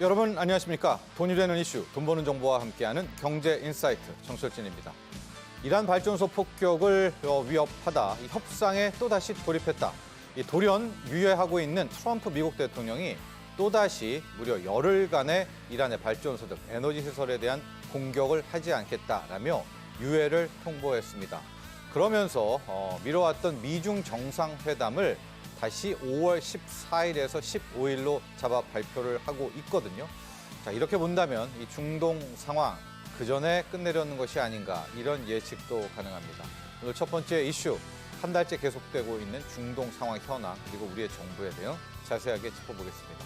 여러분 안녕하십니까? 돈이 되는 이슈, 돈 버는 정보와 함께하는 경제 인사이트 정철진입니다. 이란 발전소 폭격을 위협하다 이 협상에 또다시 돌입했다. 돌연 유예하고 있는 트럼프 미국 대통령이 또다시 무려 열흘간의 이란의 발전소 등 에너지 시설에 대한 공격을 하지 않겠다라며 유예를 통보했습니다. 그러면서 미뤄왔던 미중 정상회담을 다시 5월 14일에서 15일로 잡아 발표를 하고 있거든요. 자, 이렇게 본다면 이 중동 상황 그 전에 끝내려는 것이 아닌가 이런 예측도 가능합니다. 오늘 첫 번째 이슈, 한 달째 계속되고 있는 중동 상황 현황 그리고 우리의 정부에 대응 자세하게 짚어보겠습니다.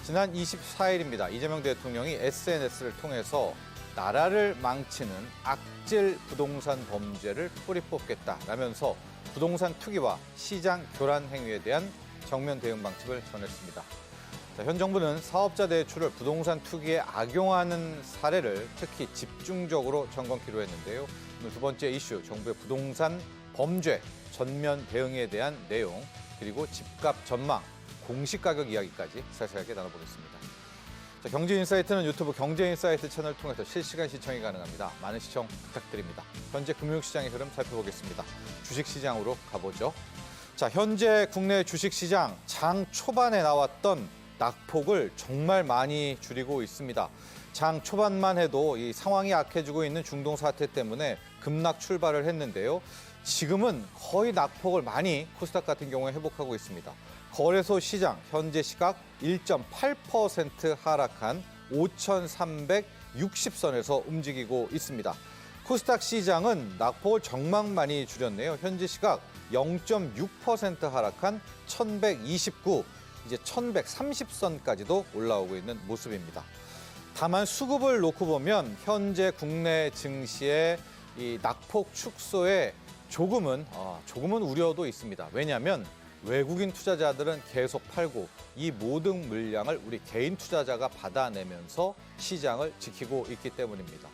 지난 24일입니다. 이재명 대통령이 SNS를 통해서 나라를 망치는 악질 부동산 범죄를 뿌리 뽑겠다라면서 부동산 투기와 시장 교란 행위에 대한 정면 대응 방침을 전했습니다. 자, 현 정부는 사업자 대출을 부동산 투기에 악용하는 사례를 특히 집중적으로 점검키로 했는데요. 오늘 두 번째 이슈, 정부의 부동산 범죄 전면 대응에 대한 내용, 그리고 집값 전망, 공시가격 이야기까지 자세하게 나눠보겠습니다. 자, 경제인사이트는 유튜브 경제인사이트 채널을 통해서 실시간 시청이 가능합니다. 많은 시청 부탁드립니다. 현재 금융시장의 흐름 살펴보겠습니다. 주식시장으로 가보죠. 자, 현재 국내 주식시장 장 초반에 나왔던 낙폭을 정말 많이 줄이고 있습니다. 장 초반만 해도 이 상황이 악해지고 있는 중동 사태 때문에 급락 출발을 했는데요. 지금은 거의 낙폭을 많이 코스닥 같은 경우에 회복하고 있습니다. 거래소 시장 현재 시각 1.8% 하락한 5,360선에서 움직이고 있습니다. 코스닥 시장은 낙폭을 정말 많이 줄였네요. 현재 시각 0.6% 하락한 1,129, 이제 1,130선까지도 올라오고 있는 모습입니다. 다만 수급을 놓고 보면 현재 국내 증시의 이 낙폭 축소에 조금은 우려도 있습니다. 왜냐하면 외국인 투자자들은 계속 팔고 이 모든 물량을 우리 개인 투자자가 받아내면서 시장을 지키고 있기 때문입니다.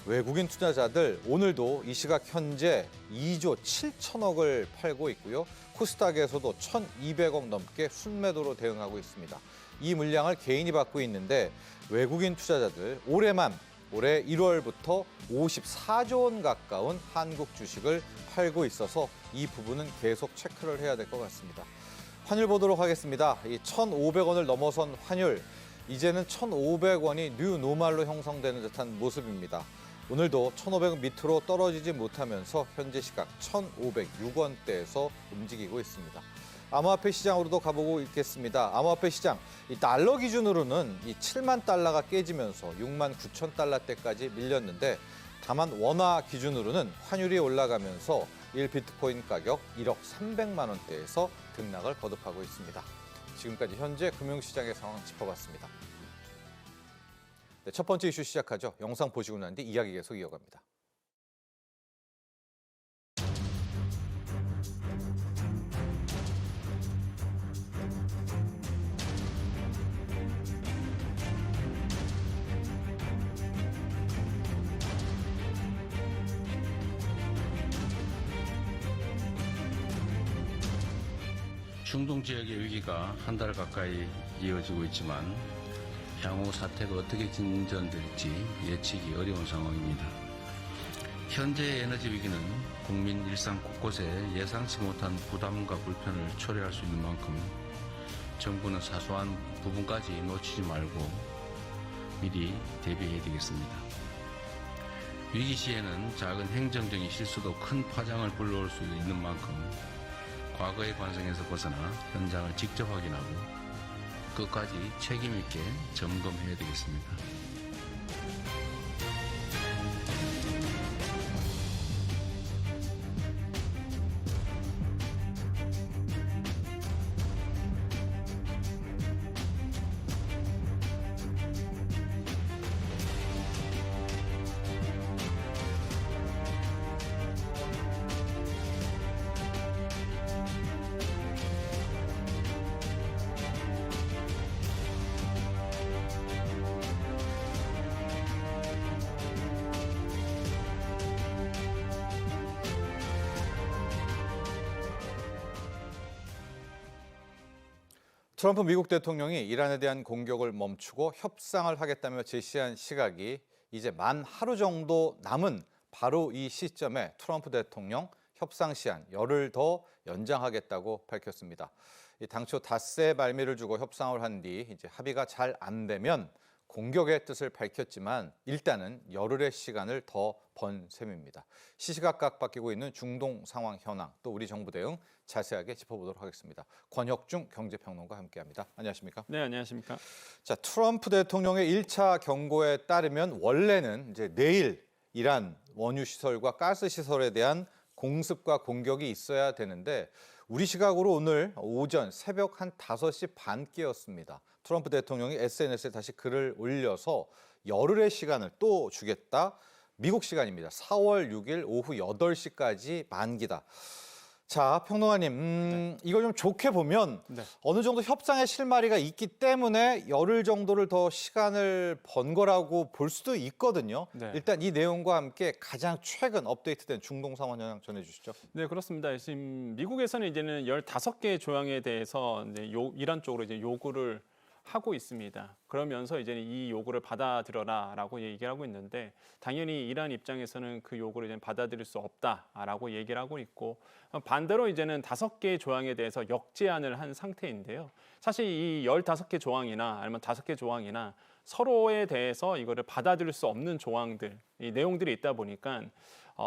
외국인 투자자들 오늘도 이 시각 현재 2조 7천억을 팔고 있고요. 코스닥에서도 1,200억 넘게 순매도로 대응하고 있습니다. 이 물량을 개인이 받고 있는데 외국인 투자자들 올해 1월부터 54조 원 가까운 한국 주식을 팔고 있어서 이 부분은 계속 체크를 해야 될 것 같습니다. 환율 보도록 하겠습니다. 이 1,500원을 넘어선 환율, 이제는 1,500원이 뉴 노멀로 형성되는 듯한 모습입니다. 오늘도 1,500원 밑으로 떨어지지 못하면서 현재 시각 1,506원대에서 움직이고 있습니다. 암호화폐 시장으로도 가보고 있겠습니다. 암호화폐 시장, 이 달러 기준으로는 이 7만 달러가 깨지면서 6만 9천 달러대까지 밀렸는데, 다만 원화 기준으로는 환율이 올라가면서 1비트코인 가격 1억 300만 원대에서 등락을 거듭하고 있습니다. 지금까지 현재 금융시장의 상황 짚어봤습니다. 네, 첫 번째 이슈 시작하죠. 영상 보시고 난 뒤 이야기 계속 이어갑니다. 중동 지역의 위기가 한 달 가까이 이어지고 있지만 향후 사태가 어떻게 진전될지 예측이 어려운 상황입니다. 현재의 에너지 위기는 국민 일상 곳곳에 예상치 못한 부담과 불편을 초래할 수 있는 만큼 정부는 사소한 부분까지 놓치지 말고 미리 대비해야 되겠습니다. 위기 시에는 작은 행정적인 실수도 큰 파장을 불러올 수 있는 만큼 과거의 관성에서 벗어나 현장을 직접 확인하고 끝까지 책임 있게 점검해야 되겠습니다. 트럼프 미국 대통령이 이란에 대한 공격을 멈추고 협상을 하겠다며 제시한 시각이 이제 만 하루 정도 남은 바로 이 시점에 트럼프 대통령 협상 시한 열흘 더 연장하겠다고 밝혔습니다. 당초 닷새 발미를 주고 협상을 한 뒤 이제 합의가 잘 안 되면 공격의 뜻을 밝혔지만 일단은 열흘의 시간을 더 번 셈입니다. 시시각각 바뀌고 있는 중동 상황 현황, 또 우리 정부 대응 자세하게 짚어보도록 하겠습니다. 권혁중 경제평론가 함께합니다. 안녕하십니까? 네, 안녕하십니까? 자, 트럼프 대통령의 1차 경고에 따르면 원래는 이제 내일 이란 원유 시설과 가스 시설에 대한 공습과 공격이 있어야 되는데 우리 시각으로 오늘 오전 새벽 한 5시 반께였습니다. 트럼프 대통령이 SNS에 다시 글을 올려서 열흘의 시간을 또 주겠다. 미국 시간입니다. 4월 6일 오후 8시까지 만기다. 자, 평론가님, 이걸 좀 좋게 보면 네. 어느 정도 협상의 실마리가 있기 때문에 열흘 정도를 더 시간을 번 거라고 볼 수도 있거든요. 네. 일단 이 내용과 함께 가장 최근 업데이트된 중동 상황 현황 전해주시죠. 네, 그렇습니다. 지금 미국에서는 이제는 15개의 조항에 대해서 이제 이란 쪽으로 이제 요구를 하고 있습니다. 그러면서 이제는 이 요구를 받아들여라라고 얘기를 하고 있는데 당연히 이란 입장에서는 그 요구를 이제 받아들일 수 없다라고 얘기를 하고 있고 반대로 이제는 5개의 조항에 대해서 역제안을 한 상태인데요. 사실 이 15개 조항이나 아니면 5개 조항이나 서로에 대해서 이거를 받아들일 수 없는 조항들, 이 내용들이 있다 보니까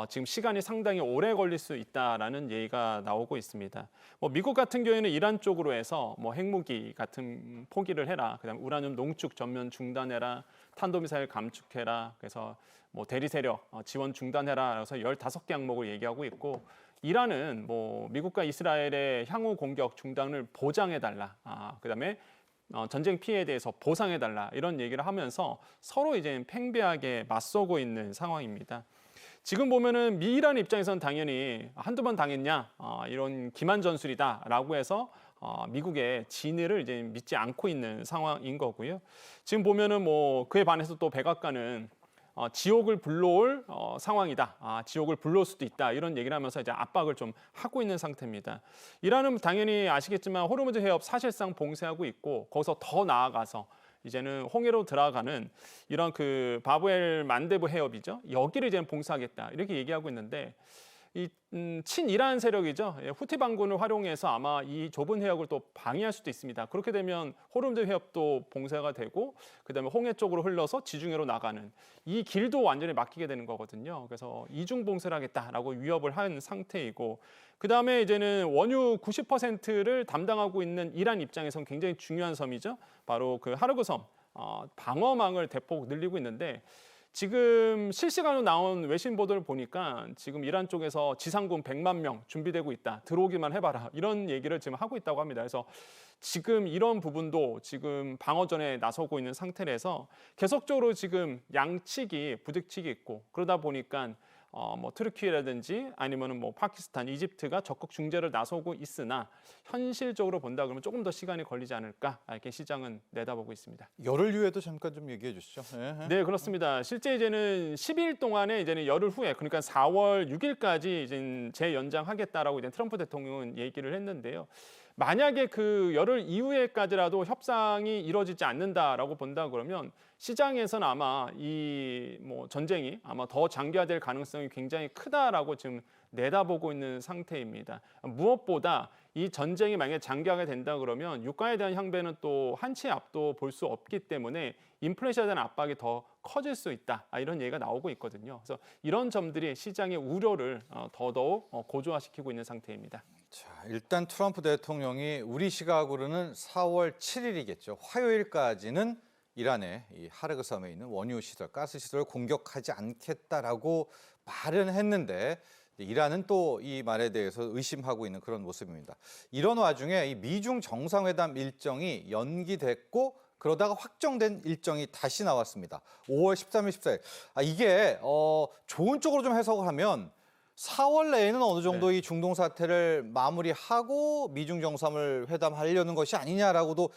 지금 시간이 상당히 오래 걸릴 수 있다라는 얘기가 나오고 있습니다. 미국 같은 경우에는 이란 쪽으로 해서 핵무기 같은 포기를 해라, 그다음 우라늄 농축 전면 중단해라, 탄도미사일 감축해라, 그래서 대리 세력 지원 중단해라, 그래서 15개 항목을 얘기하고 있고 이란은 미국과 이스라엘의 향후 공격 중단을 보장해달라, 그다음에 전쟁 피해에 대해서 보상해달라 이런 얘기를 하면서 서로 이제 팽배하게 맞서고 있는 상황입니다. 지금 보면은 미이란 입장에서는 당연히 한두 번 당했냐 이런 기만 전술이다라고 해서 미국의 진위를 이제 믿지 않고 있는 상황인 거고요. 지금 보면은 그에 반해서 또 백악관은 지옥을 불러올 상황이다. 지옥을 불러올 수도 있다. 이런 얘기를 하면서 이제 압박을 좀 하고 있는 상태입니다. 이란은 당연히 아시겠지만 호르무즈 해협 사실상 봉쇄하고 있고 거기서 더 나아가서 이제는 홍해로 들어가는 이런 그 바브엘 만데브 해협이죠. 여기를 이제 봉쇄하겠다. 이렇게 얘기하고 있는데 이 친이란 세력이죠. 후티 반군을 활용해서 아마 이 좁은 해역을 또 방해할 수도 있습니다. 그렇게 되면 호르무즈 해협도 봉쇄가 되고 그다음에 홍해 쪽으로 흘러서 지중해로 나가는 이 길도 완전히 막히게 되는 거거든요. 그래서 이중 봉쇄를 하겠다라고 위협을 한 상태이고 그다음에 이제는 원유 90%를 담당하고 있는 이란 입장에서는 굉장히 중요한 섬이죠. 바로 그 하르그 섬 방어망을 대폭 늘리고 있는데 지금 실시간으로 나온 외신 보도를 보니까 지금 이란 쪽에서 지상군 100만 명 준비되고 있다. 들어오기만 해봐라. 이런 얘기를 지금 하고 있다고 합니다. 그래서 지금 이런 부분도 지금 방어전에 나서고 있는 상태라서 계속적으로 지금 양측이 부딪히고 있고 그러다 보니까 트르키예라든지 아니면은 파키스탄, 이집트가 적극 중재를 나서고 있으나 현실적으로 본다 그러면 조금 더 시간이 걸리지 않을까 이렇게 시장은 내다보고 있습니다. 열흘 후에도 잠깐 좀 얘기해 주시죠. 네, 그렇습니다. 실제 이제는 10일 동안에 이제는 열흘 후에 그러니까 4월 6일까지 이제 재연장하겠다라고 이제 트럼프 대통령은 얘기를 했는데요. 만약에 그 열흘 이후에까지라도 협상이 이루어지지 않는다라고 본다 그러면 시장에서는 아마 이 전쟁이 아마 더 장기화될 가능성이 굉장히 크다라고 지금 내다보고 있는 상태입니다. 무엇보다 이 전쟁이 만약에 장기화가 된다 그러면 유가에 대한 향배는 또 한치 앞도 볼 수 없기 때문에 인플레이션에 대한 압박이 더 커질 수 있다. 이런 얘기가 나오고 있거든요. 그래서 이런 점들이 시장의 우려를 더더욱 고조화시키고 있는 상태입니다. 자, 일단 트럼프 대통령이 우리 시각으로는 4월 7일이겠죠. 화요일까지는 이란의 이 하르그 섬에 있는 원유 시설, 가스 시설을 공격하지 않겠다라고 말은 했는데 이란은 또 이 말에 대해서 의심하고 있는 그런 모습입니다. 이런 와중에 이 미중 정상회담 일정이 연기됐고 그러다가 확정된 일정이 다시 나왔습니다. 5월 13일, 14일. 이게 좋은 쪽으로 좀 해석을 하면 4월 내에는 어느 정도 이 중동 사태를 마무리하고 미중 정상회담 하려는 것이 아니냐라고도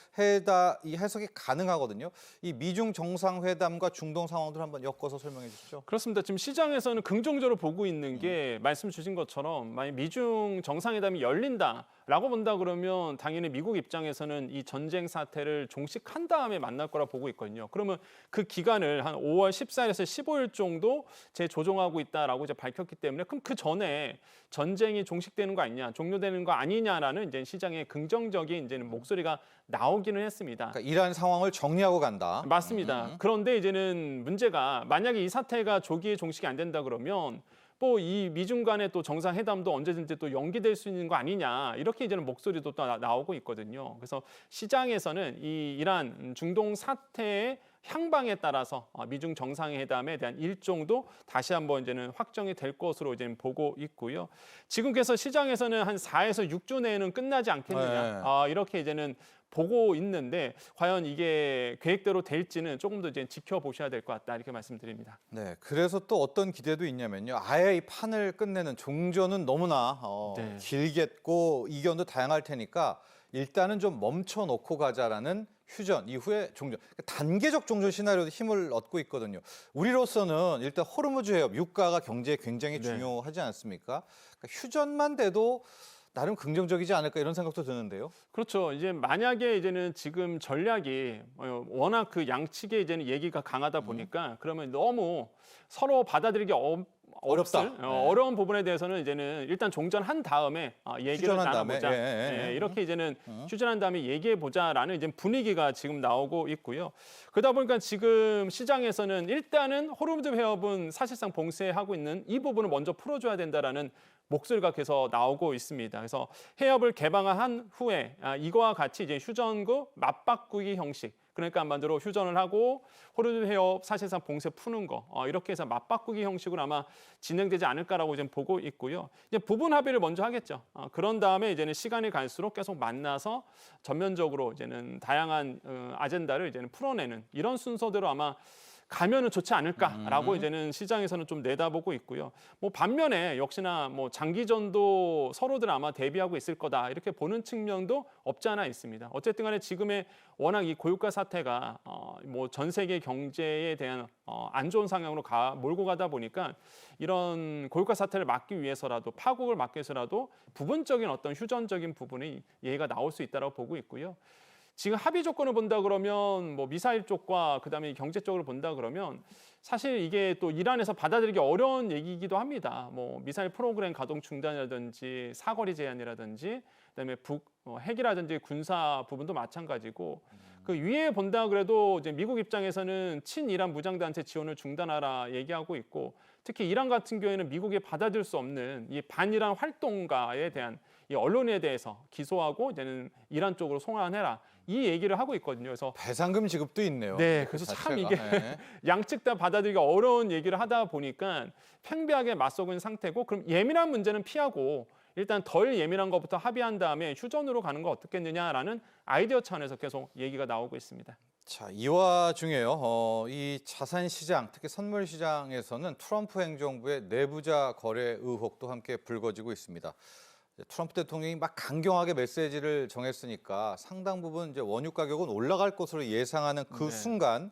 이 해석이 가능하거든요. 이 미중 정상회담과 중동 상황들 한번 엮어서 설명해 주시죠. 그렇습니다. 지금 시장에서는 긍정적으로 보고 있는 게 말씀 주신 것처럼 만약 미중 정상회담이 열린다. 라고 본다 그러면 당연히 미국 입장에서는 이 전쟁 사태를 종식한 다음에 만날 거라 보고 있거든요. 그러면 그 기간을 한 5월 14일에서 15일 정도 재조정하고 있다라고 이제 밝혔기 때문에 그럼 그 전에 전쟁이 종식되는 거 아니냐, 종료되는 거 아니냐라는 이제 시장의 긍정적인 이제는 목소리가 나오기는 했습니다. 그러니까 이러한 상황을 정리하고 간다. 맞습니다. 그런데 이제는 문제가 만약에 이 사태가 조기에 종식이 안 된다 그러면 뭐 이 미중 간의 또 정상회담도 언제든지 또 연기될 수 있는 거 아니냐 이렇게 이제는 목소리도 또 나오고 있거든요. 그래서 시장에서는 이 이란 중동 사태의 향방에 따라서 미중 정상회담에 대한 일정도 다시 한번 이제는 확정이 될 것으로 이제 보고 있고요. 지금 그래서 시장에서는 한 4에서 6주 내에는 끝나지 않겠느냐 이렇게 이제는 보고 있는데 과연 이게 계획대로 될지는 조금 더 이제 지켜보셔야 될 것 같다 이렇게 말씀드립니다. 네, 그래서 또 어떤 기대도 있냐면요. 아예 이 판을 끝내는 종전은 너무나 네. 길겠고 이견도 다양할 테니까 일단은 좀 멈춰놓고 가자라는 휴전 이후에 종전, 단계적 종전 시나리오도 힘을 얻고 있거든요. 우리로서는 일단 호르무즈 해협, 유가가 경제에 굉장히 네. 중요하지 않습니까? 그러니까 휴전만 돼도 나름 긍정적이지 않을까 이런 생각도 드는데요. 그렇죠. 이제 만약에 이제는 지금 전략이 워낙 그 양측의 이제는 얘기가 강하다 보니까 그러면 너무 서로 받아들이기 어렵다. 없을, 어려운 부분에 대해서는 이제는 일단 종전한 다음에 얘기를 휴전한 다음에, 나눠보자. 예. 이렇게 이제는 휴전한 다음에 얘기해 보자라는 이제 분위기가 지금 나오고 있고요. 그러다 보니까 지금 시장에서는 일단은 호르무즈 해협은 사실상 봉쇄하고 있는 이 부분을 먼저 풀어줘야 된다라는 목소리가 계속 나오고 있습니다. 그래서 해협을 개방한 후에 이거와 같이 이제 휴전구 맞바꾸기 형식. 그러니까 한마디로 휴전을 하고 호르무즈 해협 사실상 봉쇄 푸는 거 이렇게 해서 맞바꾸기 형식으로 아마 진행되지 않을까라고 이제 보고 있고요. 이제 부분 합의를 먼저 하겠죠. 그런 다음에 이제는 시간이 갈수록 계속 만나서 전면적으로 이제는 다양한 아젠다를 이제는 풀어내는 이런 순서대로 아마 가면은 좋지 않을까라고 이제는 시장에서는 좀 내다보고 있고요. 뭐 반면에 역시나 뭐 장기전도 서로들 아마 대비하고 있을 거다 이렇게 보는 측면도 없지 않아 있습니다. 어쨌든 간에 지금의 워낙 이 고유가 사태가 뭐 전 세계 경제에 대한 안 좋은 상황으로 몰고 가다 보니까 이런 고유가 사태를 막기 위해서라도 파국을 막기 위해서라도 부분적인 어떤 휴전적인 부분이 예가 나올 수 있다고 보고 있고요. 지금 합의 조건을 본다 그러면 뭐 미사일 쪽과 그다음에 경제 쪽으로 본다 그러면 사실 이게 또 이란에서 받아들이기 어려운 얘기이기도 합니다. 뭐 미사일 프로그램 가동 중단이라든지 사거리 제한이라든지 그다음에 핵이라든지 군사 부분도 마찬가지고 그 위에 본다 그래도 이제 미국 입장에서는 친이란 무장단체 지원을 중단하라 얘기하고 있고 특히 이란 같은 경우에는 미국이 받아들일 수 없는 이 반이란 활동가에 대한 이 언론에 대해서 기소하고 이제는 이란 쪽으로 송환해라 이 얘기를 하고 있거든요. 그래서 배상금 지급도 있네요. 네, 그래서 참 이게 양측 다 받아들이기 어려운 얘기를 하다 보니까 팽배하게 맞서고 상태고 그럼 예민한 문제는 피하고 일단 덜 예민한 것부터 합의한 다음에 휴전으로 가는 거 어떻겠느냐라는 아이디어 차원에서 계속 얘기가 나오고 있습니다. 자, 이 와중에요. 이 자산 시장, 특히 선물 시장에서는 트럼프 행정부의 내부자 거래 의혹도 함께 불거지고 있습니다. 트럼프 대통령이 막 강경하게 메시지를 정했으니까 상당 부분 이제 원유 가격은 올라갈 것으로 예상하는 그 순간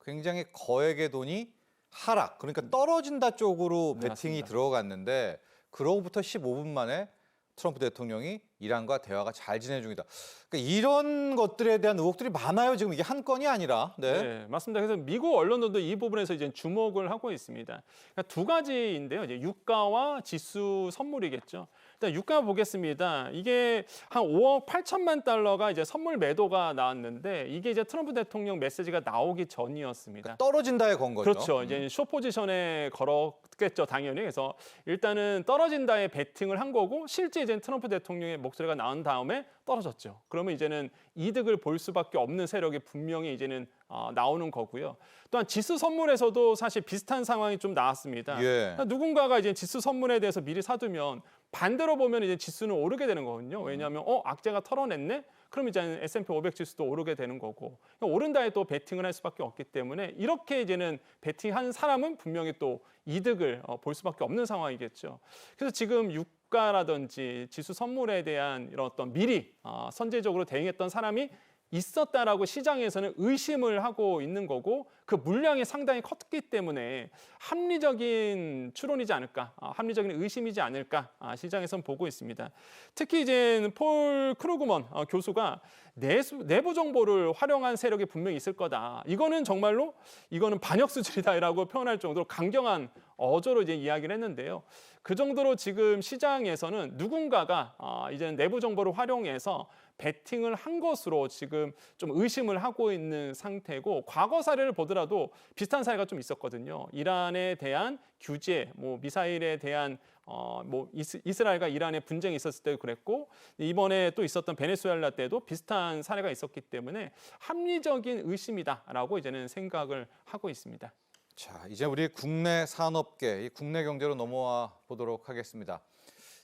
굉장히 거액의 돈이 하락, 그러니까 떨어진다 쪽으로 베팅이 맞습니다. 들어갔는데 그로부터 15분 만에 트럼프 대통령이 이란과 대화가 잘 진행 중이다. 그러니까 이런 것들에 대한 의혹들이 많아요. 지금 이게 한 건이 아니라. 네, 맞습니다. 그래서 미국 언론들도 이 부분에서 이제 주목을 하고 있습니다. 그러니까 두 가지인데요. 이제 유가와 지수 선물이겠죠. 일단 유가 보겠습니다. 이게 한 5억 8천만 달러가 이제 선물 매도가 나왔는데 이게 이제 트럼프 대통령 메시지가 나오기 전이었습니다. 떨어진다에 건 거죠. 그렇죠. 이제 숏 포지션에 걸었겠죠, 당연히. 그래서 일단은 떨어진다에 베팅을 한 거고 실제 이제 트럼프 대통령의 목소리가 나온 다음에 떨어졌죠. 그러면 이제는 이득을 볼 수밖에 없는 세력이 분명히 이제는 나오는 거고요. 또한 지수 선물에서도 사실 비슷한 상황이 좀 나왔습니다. 예. 누군가가 이제 지수 선물에 대해서 미리 사두면 반대로 보면 이제 지수는 오르게 되는 거거든요. 왜냐하면 악재가 털어냈네. 그럼 이제 S&P 500 지수도 오르게 되는 거고 오른다에 또 베팅을 할 수밖에 없기 때문에 이렇게 이제는 베팅한 사람은 분명히 또 이득을 볼 수밖에 없는 상황이겠죠. 그래서 지금 유가라든지 지수 선물에 대한 이런 어떤 미리 선제적으로 대응했던 사람이 있었다라고 시장에서는 의심을 하고 있는 거고 그 물량이 상당히 컸기 때문에 합리적인 추론이지 않을까, 합리적인 의심이지 않을까 시장에서는 보고 있습니다. 특히 이제 폴 크루그먼 교수가 내부 정보를 활용한 세력이 분명히 있을 거다. 이거는 정말로 이거는 반역 수준이다라고 표현할 정도로 강경한 어조로 이제 이야기를 했는데요. 그 정도로 지금 시장에서는 누군가가 이제 내부 정보를 활용해서 베팅을 한 것으로 지금 좀 의심을 하고 있는 상태고 과거 사례를 보더라도 비슷한 사례가 좀 있었거든요. 이란에 대한 규제, 뭐 미사일에 대한 뭐 이스라엘과 이란의 분쟁이 있었을 때도 그랬고 이번에 또 있었던 베네수엘라 때도 비슷한 사례가 있었기 때문에 합리적인 의심이다라고 이제는 생각을 하고 있습니다. 자, 이제 우리 국내 산업계, 이 국내 경제로 넘어와 보도록 하겠습니다.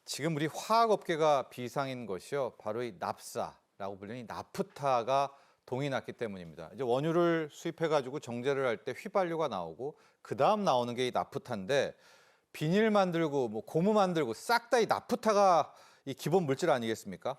지금 우리 화학업계가 비상인 것이요, 바로 이 납사라고 불리는 이 나프타가 동이 났기 때문입니다. 이제 원유를 수입해가지고 정제를 할 때 휘발유가 나오고 그 다음 나오는 게 이 나프타인데 비닐 만들고 뭐 고무 만들고 싹 다 이 나프타가 이 기본 물질 아니겠습니까?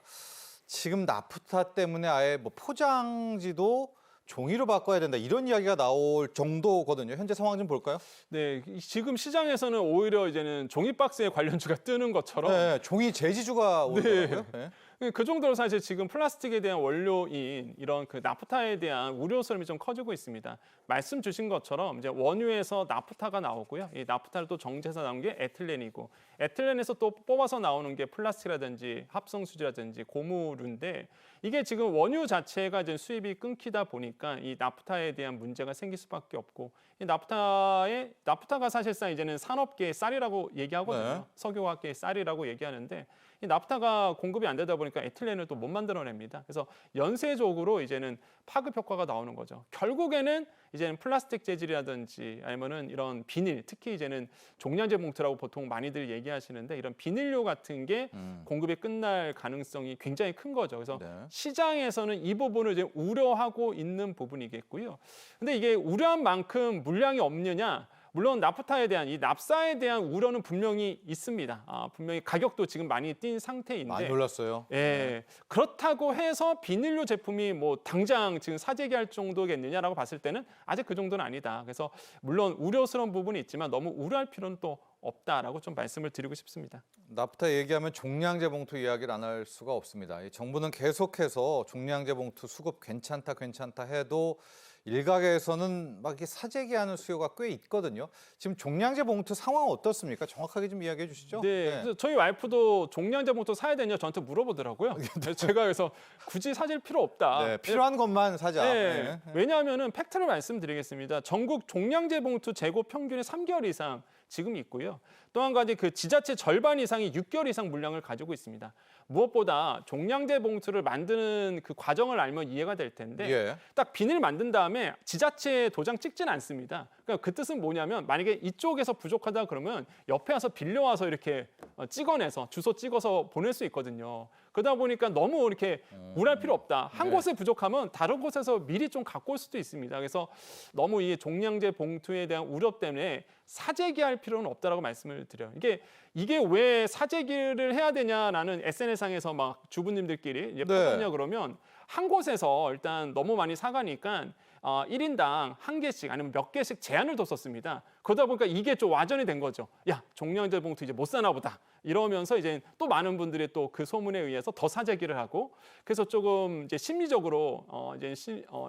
지금 나프타 때문에 아예 뭐 포장지도 종이로 바꿔야 된다 이런 이야기가 나올 정도거든요. 현재 상황 좀 볼까요? 네, 지금 시장에서는 오히려 이제는 종이 박스에 관련주가 뜨는 것처럼 네, 종이 제지주가 오더라고요. 네. 그 정도로 사실 지금 플라스틱에 대한 원료인 이런 그 나프타에 대한 우려스러움이 좀 커지고 있습니다. 말씀 주신 것처럼 이제 원유에서 나프타가 나오고요. 이 나프타를 또 정제해서 나온 게 에틸렌이고 에틸렌에서 또 뽑아서 나오는 게 플라스틱이라든지 합성수지라든지 고무류인데 이게 지금 원유 자체가 이제 수입이 끊기다 보니까 이 나프타에 대한 문제가 생길 수밖에 없고 이 나프타가 사실상 이제는 산업계의 쌀이라고 얘기하거든요. 네. 석유화학계의 쌀이라고 얘기하는데 이 나프타가 공급이 안 되다 보니까 에틸렌을 또 못 만들어냅니다. 그래서 연쇄적으로 이제는 파급 효과가 나오는 거죠. 결국에는 이제는 플라스틱 재질이라든지 아니면은 이런 비닐, 특히 이제는 종량제 봉투라고 보통 많이들 얘기하시는데 이런 비닐류 같은 게 공급이 끝날 가능성이 굉장히 큰 거죠. 그래서 네. 시장에서는 이 부분을 이제 우려하고 있는 부분이겠고요. 근데 이게 우려한 만큼 물량이 없느냐? 물론 나프타에 대한 이 납사에 대한 우려는 분명히 있습니다. 분명히 가격도 지금 많이 뛴 상태인데 많이 올랐어요. 예, 그렇다고 해서 비닐류 제품이 뭐 당장 지금 사재기할 정도겠느냐라고 봤을 때는 아직 그 정도는 아니다. 그래서 물론 우려스러운 부분이 있지만 너무 우려할 필요는 또 없다라고 좀 말씀을 드리고 싶습니다. 나프타 얘기하면 종량제 봉투 이야기를 안 할 수가 없습니다. 이 정부는 계속해서 종량제 봉투 수급 괜찮다 해도 일각에서는 막 이렇게 사재기하는 수요가 꽤 있거든요. 지금 종량제 봉투 상황 어떻습니까? 정확하게 좀 이야기해 주시죠. 네, 그래서 저희 와이프도 종량제 봉투 사야 되냐 저한테 물어보더라고요. 제가 그래서 굳이 사질 필요 없다. 네, 필요한 것만 사자. 네, 네. 왜냐하면은 팩트를 말씀드리겠습니다. 전국 종량제 봉투 재고 평균이 3개월 이상 지금 있고요. 또 한 가지 그 지자체 절반 이상이 6개월 이상 물량을 가지고 있습니다. 무엇보다 종량제 봉투를 만드는 그 과정을 알면 이해가 될 텐데 예. 딱 비닐 만든 다음에 지자체 도장 찍지는 않습니다. 그러니까 그 뜻은 뭐냐면 만약에 이쪽에서 부족하다 그러면 옆에 와서 빌려와서 이렇게 찍어내서 주소 찍어서 보낼 수 있거든요. 그러다 보니까 너무 이렇게 우려할 필요 없다. 한 네. 곳에 부족하면 다른 곳에서 미리 좀 갖고 올 수도 있습니다. 그래서 너무 이 종량제 봉투에 대한 우려 때문에 사재기할 필요는 없다라고 말씀을 드려요. 이게 왜 사재기를 해야 되냐라는 SNS상에서 막 주부님들끼리 이제 퍼졌냐 그러면 한 곳에서 일단 너무 많이 사가니까 1인당 한 개씩 아니면 몇 개씩 제한을 뒀었습니다. 그러다 보니까 이게 좀 와전이 된 거죠. 야, 종량제 봉투 이제 못 사나 보다. 이러면서 이제 또 많은 분들이 또 그 소문에 의해서 더 사재기를 하고 그래서 조금 이제 심리적으로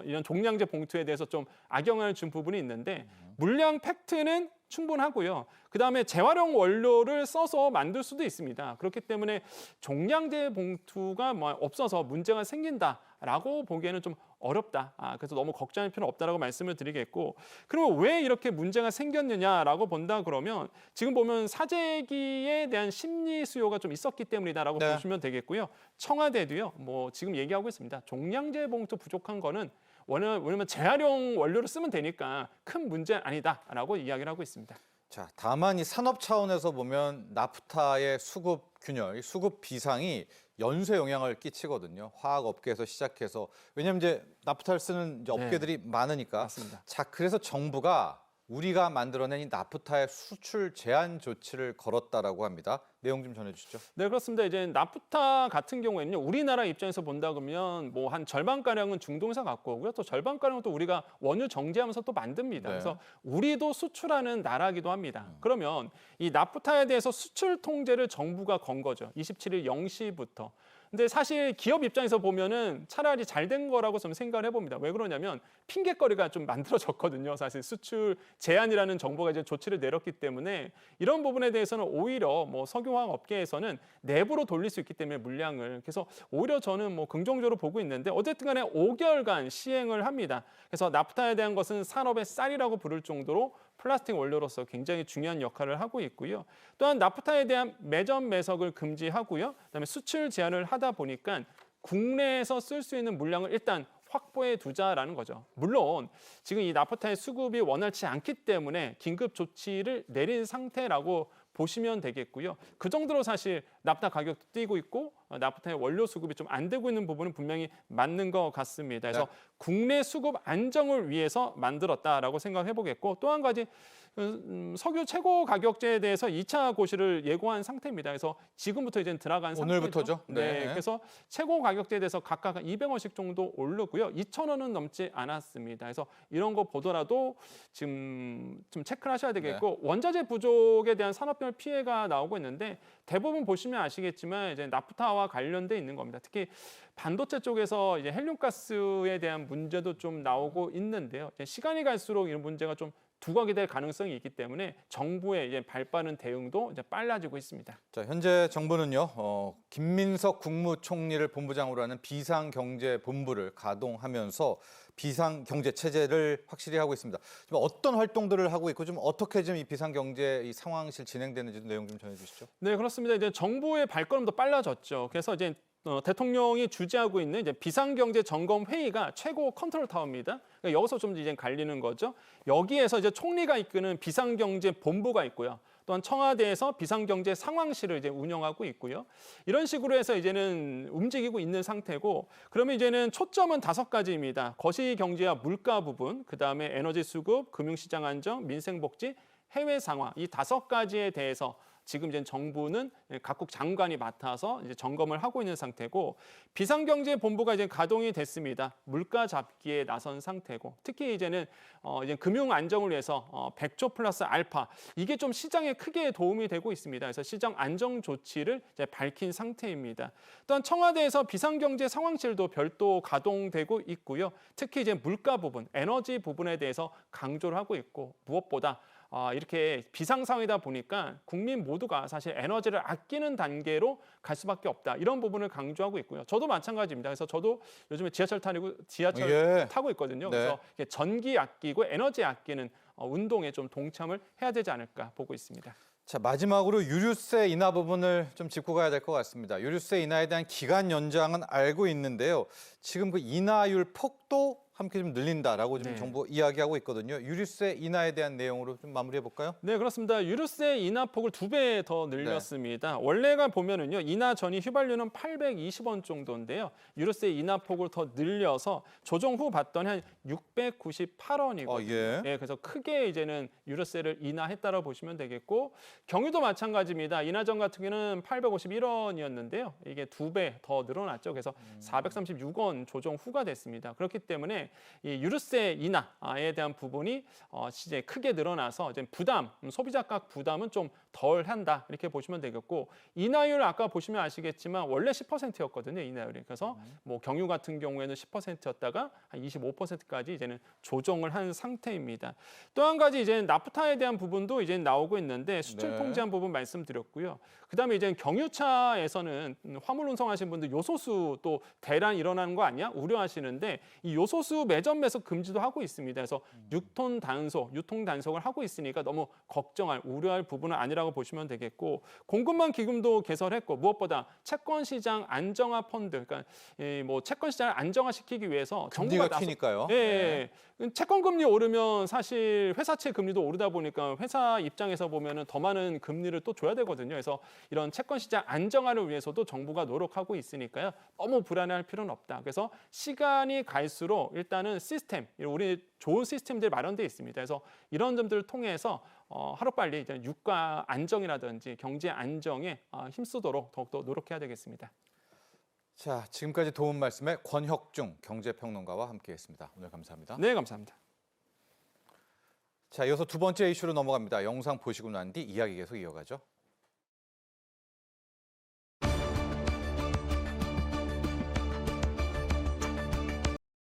이런 종량제 봉투에 대해서 좀 악영향을 준 부분이 있는데 물량 팩트는 충분하고요. 그다음에 재활용 원료를 써서 만들 수도 있습니다. 그렇기 때문에 종량제 봉투가 뭐 없어서 문제가 생긴다라고 보기에는 좀 어렵다. 그래서 너무 걱정할 필요는 없다라고 말씀을 드리겠고, 그러면 왜 이렇게 문제가 생겼느냐라고 본다 그러면 지금 보면 사재기에 대한 심리 수요가 좀 있었기 때문이다라고 네. 보시면 되겠고요. 청와대도요. 뭐 지금 얘기하고 있습니다. 종량제 봉투 부족한 거는 왜냐면 재활용 원료를 쓰면 되니까 큰 문제 아니다라고 이야기를 하고 있습니다. 자, 다만 이 산업 차원에서 보면 나프타의 수급 균열, 이 수급 비상이 연쇄 영향을 끼치거든요. 화학 업계에서 시작해서 왜냐하면 이제 나프타를 쓰는 이제 업계들이 많으니까. 맞습니다. 자, 그래서 정부가 우리가 만들어낸 이 나프타의 수출 제한 조치를 걸었다라고 합니다. 내용 좀 전해주시죠. 네, 그렇습니다. 이제 나프타 같은 경우에는요, 우리나라 입장에서 본다 그러면 뭐 한 절반가량은 중동에서 갖고 오고요. 또 절반가량은 또 우리가 원유 정제하면서 또 만듭니다. 네. 그래서 우리도 수출하는 나라기도 합니다. 그러면 이 나프타에 대해서 수출 통제를 정부가 건 거죠. 27일 0시부터. 근데 사실 기업 입장에서 보면은 차라리 잘 된 거라고 좀 생각을 해봅니다. 왜 그러냐면 핑계거리가 좀 만들어졌거든요. 사실 수출 제한이라는 정부가 이제 조치를 내렸기 때문에 이런 부분에 대해서는 오히려 뭐 석유화학 업계에서는 내부로 돌릴 수 있기 때문에 물량을 그래서 오히려 저는 뭐 긍정적으로 보고 있는데 어쨌든 간에 5개월간 시행을 합니다. 그래서 나프타에 대한 것은 산업의 쌀이라고 부를 정도로 플라스틱 원료로서 굉장히 중요한 역할을 하고 있고요. 또한 나프타에 대한 매점 매석을 금지하고요. 그다음에 수출 제한을 하다 보니까 국내에서 쓸 수 있는 물량을 일단 확보해 두자라는 거죠. 물론 지금 이 나프타의 수급이 원활치 않기 때문에 긴급 조치를 내린 상태라고 보시면 되겠고요. 그 정도로 사실 나프타 가격도 뛰고 있고 나프타의 원료 수급이 좀 안 되고 있는 부분은 분명히 맞는 것 같습니다. 그래서 네. 국내 수급 안정을 위해서 만들었다라고 생각해 보겠고 또 한 가지 석유 최고 가격제에 대해서 2차 고시를 예고한 상태입니다. 그래서 지금부터 이제 들어간 오늘부터죠? 상태죠. 네. 네. 그래서 최고 가격제에 대해서 각각 200원씩 정도 오르고요. 2,000원은 넘지 않았습니다. 그래서 이런 거 보더라도 지금 좀 체크를 하셔야 되겠고 원자재 부족에 대한 산업별 피해가 나오고 있는데 대부분 보시면 아시겠지만 이제 나프타와 관련돼 있는 겁니다. 특히 반도체 쪽에서 이제 헬륨가스에 대한 문제도 좀 나오고 있는데요. 이제 시간이 갈수록 이런 문제가 좀 두각이 될 가능성이 있기 때문에 정부의 이제 발빠른 대응도 이제 빨라지고 있습니다. 자, 현재 정부는요, 김민석 국무총리를 본부장으로 하는 비상경제본부를 가동하면서 비상경제 체제를 확실히 하고 있습니다. 지금 어떤 활동들을 하고 있고 좀 어떻게 지금 이 비상경제 이 상황실 진행되는지 내용 좀 전해주시죠. 네, 그렇습니다. 이제 정부의 발걸음도 빨라졌죠. 그래서 이제 대통령이 주재하고 있는 이제 비상경제 점검 회의가 최고 컨트롤 타워입니다. 그러니까 여기서 좀 이제 갈리는 거죠. 여기에서 이제 총리가 이끄는 비상경제 본부가 있고요. 또한 청와대에서 비상경제 상황실을 이제 운영하고 있고요. 이런 식으로 해서 이제는 움직이고 있는 상태고, 그러면 이제는 초점은 5가지입니다. 거시경제와 물가 부분, 그 다음에 에너지 수급, 금융시장 안정, 민생복지, 해외 상황 이 5가지에 대해서 지금 이제 정부는 각국 장관이 맡아서 이제 점검을 하고 있는 상태고 비상경제본부가 이제 가동이 됐습니다. 물가 잡기에 나선 상태고 특히 이제는 이제 금융 안정을 위해서 100조 플러스 알파 이게 좀 시장에 크게 도움이 되고 있습니다. 그래서 시장 안정 조치를 이제 밝힌 상태입니다. 또한 청와대에서 비상경제 상황실도 별도 가동되고 있고요. 특히 이제 물가 부분, 에너지 부분에 대해서 강조를 하고 있고 무엇보다 이렇게 비상 상황이다 보니까 국민 모두가 사실 에너지를 아끼는 단계로 갈 수밖에 없다. 이런 부분을 강조하고 있고요. 저도 마찬가지입니다. 그래서 저도 요즘에 지하철 타고 있거든요. 네. 그래서 전기 아끼고 에너지 아끼는 운동에 좀 동참을 해야 되지 않을까 보고 있습니다. 자, 마지막으로 유류세 인하 부분을 좀 짚고 가야 될 것 같습니다. 유류세 인하에 대한 기간 연장은 알고 있는데요. 지금 그 인하율 폭도 함께 좀 늘린다라고 지금 네. 정부 이야기하고 있거든요. 유류세 인하에 대한 내용으로 좀 마무리해 볼까요? 네, 그렇습니다. 유류세 인하폭을 2배 더 늘렸습니다. 원래가 보면은요, 인하 전이 휘발유는 820원 정도인데요. 유류세 인하폭을 더 늘려서 조정 후 봤더니 한 698원이거든요. 예. 그래서 크게 이제는 유류세를 인하했다고 보시면 되겠고 경유도 마찬가지입니다. 인하 전 같은 경우는 851원이었는데요. 이게 2배 더 늘어났죠. 그래서 436원 조정 후가 됐습니다. 그렇기 때문에 이 유류세 인하에 대한 부분이 이제 크게 늘어나서 이제 소비자각 부담은 좀 덜 한다 이렇게 보시면 되겠고 인하율 아까 보시면 아시겠지만 원래 10%였거든요 인하율이. 그래서 뭐 경유 같은 경우에는 10%였다가 한 25%까지 이제는 조정을 한 상태입니다. 또 한 가지 이제 나프타에 대한 부분도 이제 나오고 있는데 수출 네. 통제한 부분 말씀드렸고요. 그다음에 이제 경유차에서는 화물 운송하시는 분들 요소수 또 대란 일어나는 거 아니야? 우려하시는데 이 요소수 매점 매석 금지도 하고 있습니다. 그래서 유통 단속을 하고 있으니까 너무 걱정할 우려할 부분은 아니라고 보시면 되겠고 공급망 기금도 개설했고 무엇보다 채권 시장 안정화 펀드 그러니까 뭐 채권 시장을 안정화시키기 위해서 금리가 튀니까요. 네. 채권 금리 오르면 사실 회사채 금리도 오르다 보니까 회사 입장에서 보면은 더 많은 금리를 또 줘야 되거든요. 그래서 이런 채권 시장 안정화를 위해서도 정부가 노력하고 있으니까요. 너무 불안해할 필요는 없다. 그래서 시간이 갈수록 일단은 시스템, 우리 좋은 시스템들이 마련돼 있습니다. 그래서 이런 점들을 통해서 하루빨리 이제 유가 안정이라든지 경제 안정에 힘쓰도록 더욱더 노력해야 되겠습니다. 자, 지금까지 도움 말씀에 권혁중 경제평론가와 함께했습니다. 오늘 감사합니다. 네, 감사합니다. 자, 이어서 두 번째 이슈로 넘어갑니다. 영상 보시고 난 뒤 이야기 계속 이어가죠.